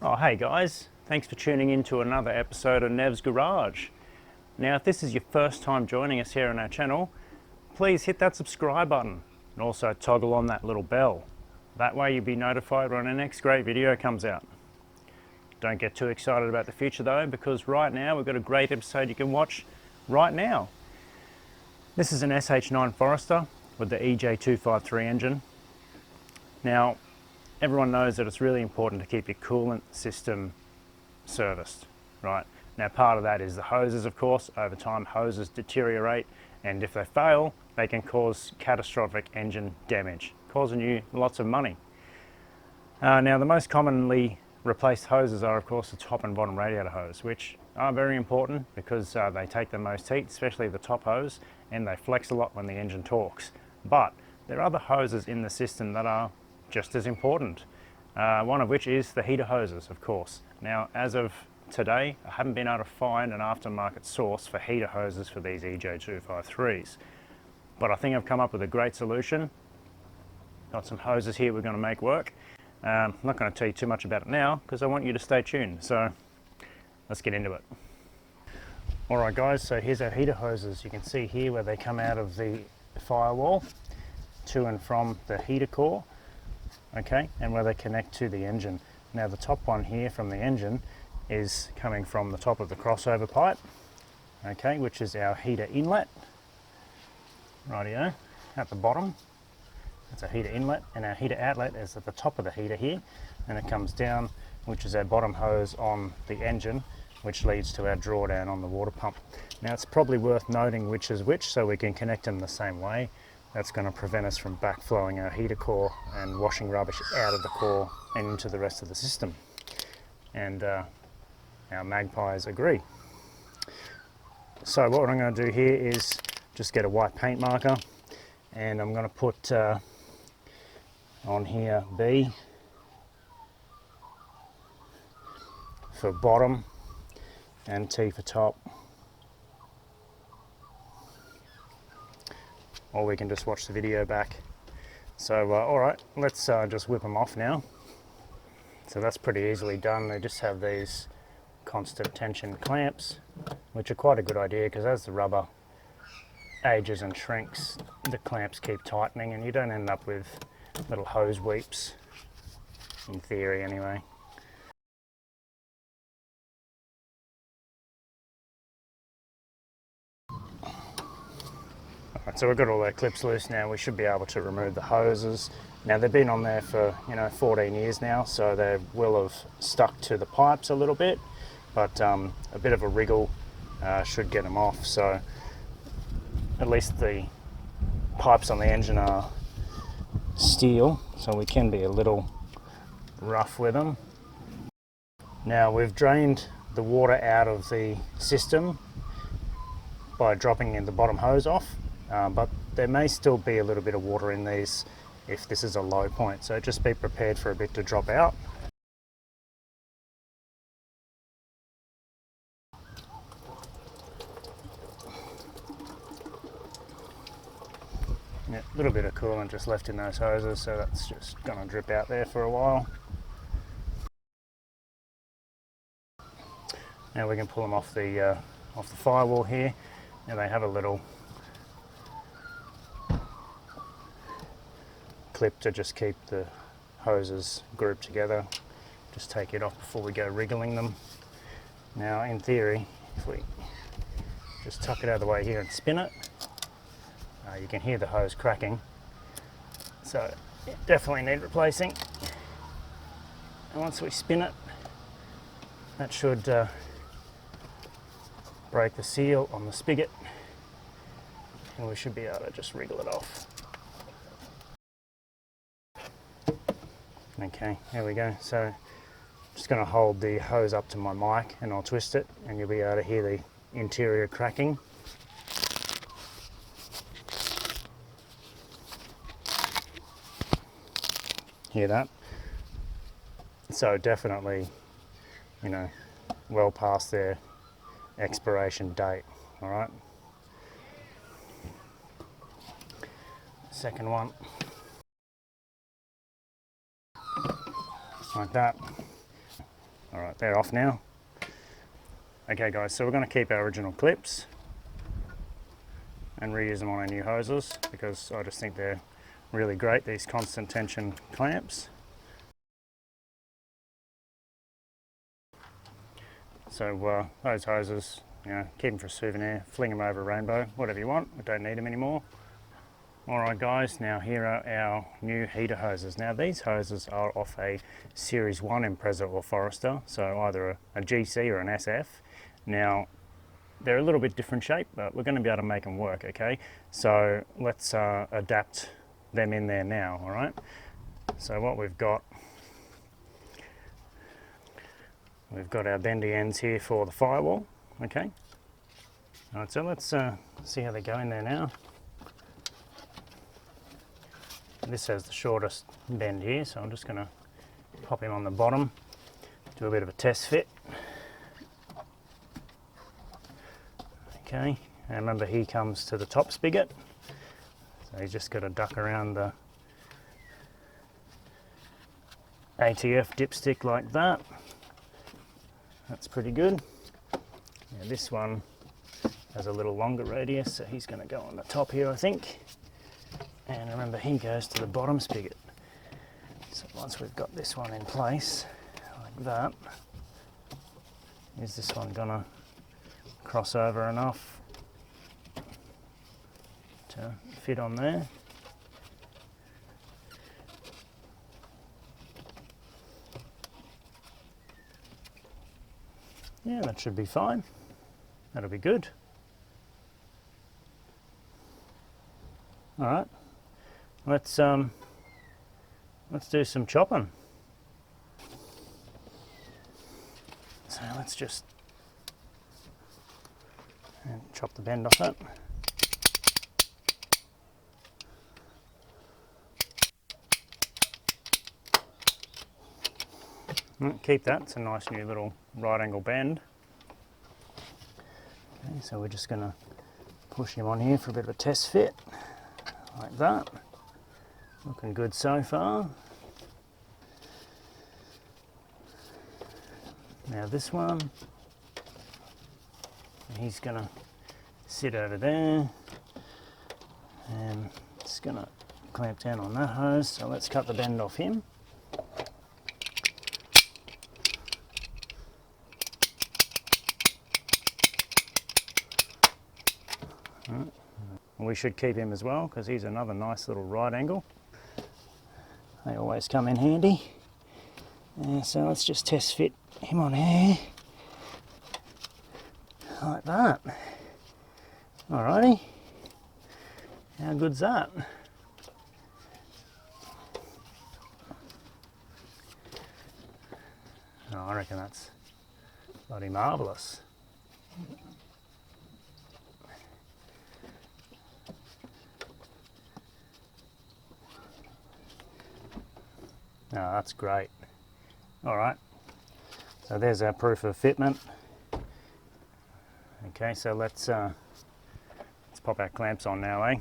Oh, hey guys, thanks for tuning in to another episode of Nev's Garage. Now, if this is your first time joining us here on our channel, please hit that subscribe button and also toggle on that little bell. That way you'll be notified when our next great video comes out. Don't get too excited about the future though, because right now we've got a great episode you can watch right now. This is an SH9 Forester with the EJ253 engine. Now, everyone knows that it's really important to keep your coolant system serviced, right? Now, part of that is the hoses, of course. Over time, hoses deteriorate, and if they fail, they can cause catastrophic engine damage, causing you lots of money. Now, the most commonly replaced hoses are, of course, the top and bottom radiator hose, which are very important because they take the most heat, especially the top hose, and they flex a lot when the engine torques. But there are other hoses in the system that are just as important, one of which is the heater hoses, of course. Now, as of today, I haven't been able to find an aftermarket source for heater hoses for these EJ253s, but I think I've come up with a great solution. Got some hoses here we're going to make work. I'm not going to tell you too much about it now because I want you to stay tuned, so let's get into it. Alright guys, so here's our heater hoses. You can see here where they come out of the firewall to and from the heater core. Okay, and where they connect to the engine. Now the top one here from the engine is coming from the top of the crossover pipe, okay, which is our heater inlet. Rightio, at the bottom, that's a heater inlet, and our heater outlet is at the top of the heater here, and it comes down, which is our bottom hose on the engine, which leads to our drawdown on the water pump. Now it's probably worth noting which is which so we can connect them the same way. That's going to prevent us from backflowing our heater core and washing rubbish out of the core and into the rest of the system. And our magpies agree. So what I'm going to do here is just get a white paint marker, and I'm going to put on here B for bottom and T for top. Or we can just watch the video back. So alright, let's just whip them off now. So that's pretty easily done. They just have these constant tension clamps, which are quite a good idea because as the rubber ages and shrinks, the clamps keep tightening and you don't end up with little hose weeps, in theory anyway. So we've got all our clips loose now. We should be able to remove the hoses. Now they've been on there for 14 years now, so they will have stuck to the pipes a little bit, but a bit of a wriggle should get them off. So at least the pipes on the engine are steel, so we can be a little rough with them. Now we've drained the water out of the system by dropping in the bottom hose off. But there may still be a little bit of water in these if this is a low point, so just be prepared for a bit to drop out. Yeah, a little bit of coolant just left in those hoses, so that's just going to drip out there for a while. Now we can pull them off the firewall here, and they have a little clip to just keep the hoses grouped together. Just take it off before we go wriggling them. Now in theory, if we just tuck it out of the way here and spin it, you can hear the hose cracking, so it definitely need replacing. And once we spin it, that should break the seal on the spigot, and we should be able to just wriggle it off. Okay, there we go. So just going to hold the hose up to my mic and I'll twist it and you'll be able to hear the interior cracking. Hear that? So definitely, well past their expiration date, all right? Second one. Like that. All right, they're off now. Okay guys, so we're going to keep our original clips and reuse them on our new hoses because I just think they're really great, these constant tension clamps. So those hoses, you know, keep them for a souvenir, fling them over a rainbow, whatever you want. We don't need them anymore. Alright guys, now here are our new heater hoses. Now these hoses are off a Series 1 Impreza or Forester, so either a GC or an SF. Now they're a little bit different shape, but we're going to be able to make them work, okay? So let's adapt them in there now, alright? So what we've got our bendy ends here for the firewall, okay? Alright, so let's see how they go in there now. This has the shortest bend here, so I'm just going to pop him on the bottom, do a bit of a test fit. Okay, and remember he comes to the top spigot, so he's just got to duck around the ATF dipstick like that. That's pretty good. Now this one has a little longer radius, so he's going to go on the top here, I think. And remember, he goes to the bottom spigot. So once we've got this one in place, like that, is this one gonna cross over enough to fit on there? Yeah, that should be fine. That'll be good. All right. Let's do some chopping. So let's just chop the bend off it. Keep that, it's a nice new little right angle bend. Okay, so we're just going to push him on here for a bit of a test fit, like that. Looking good so far. Now this one, he's going to sit over there and it's going to clamp down on that hose, so let's cut the bend off him. We should keep him as well because he's another nice little right angle. They always come in handy. So let's just test fit him on here. Like that. Alrighty. How good's that? Oh, I reckon that's bloody marvellous. Oh, that's great. All right, so there's our proof of fitment. Okay, so let's pop our clamps on now, eh?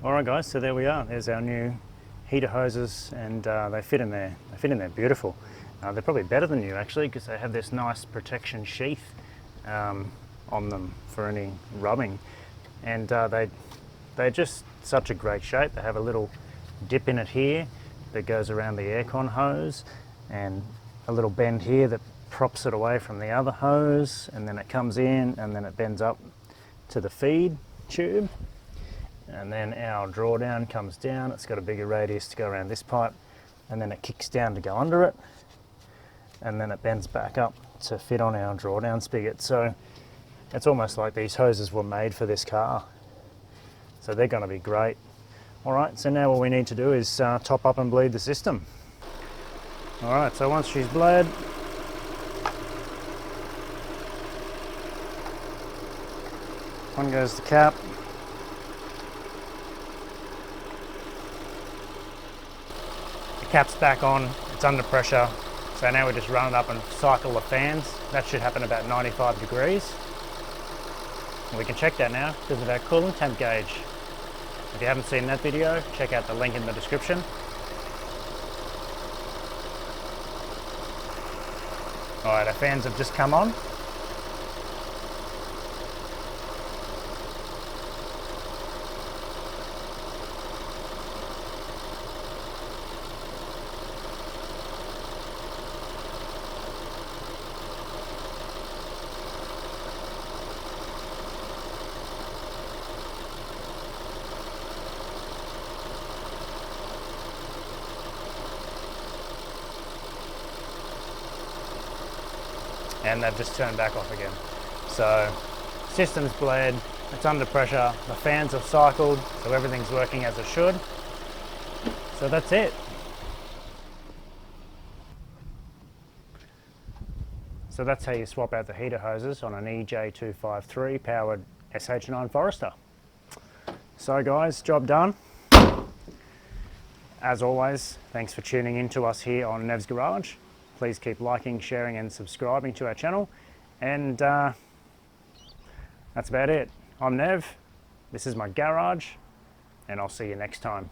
Alright guys, so there we are. There's our new heater hoses and they fit in there. They fit in there beautiful. They're probably better than new actually because they have this nice protection sheath on them for any rubbing. And they're just such a great shape. They have a little dip in it here that goes around the aircon hose and a little bend here that props it away from the other hose, and then it comes in and then it bends up to the feed tube. And then our drawdown comes down. It's got a bigger radius to go around this pipe, and then it kicks down to go under it, and then it bends back up to fit on our drawdown spigot. So it's almost like these hoses were made for this car. So they're going to be great. All right, so now what we need to do is top up and bleed the system. All right, so once she's bled, on goes the cap. The cap's back on, it's under pressure. So now we just run it up and cycle the fans. That should happen about 95 degrees. And we can check that now because of our coolant temp gauge. If you haven't seen that video, check out the link in the description. Alright, our fans have just come on. And they've just turned back off again. So system's bled, it's under pressure, the fans have cycled, so everything's working as it should. So that's it. So that's how you swap out the heater hoses on an EJ253 powered SH9 Forester. So guys, job done. As always, thanks for tuning in to us here on Nev's Garage. Please keep liking, sharing and subscribing to our channel. And that's about it. I'm Nev, this is my garage, and I'll see you next time.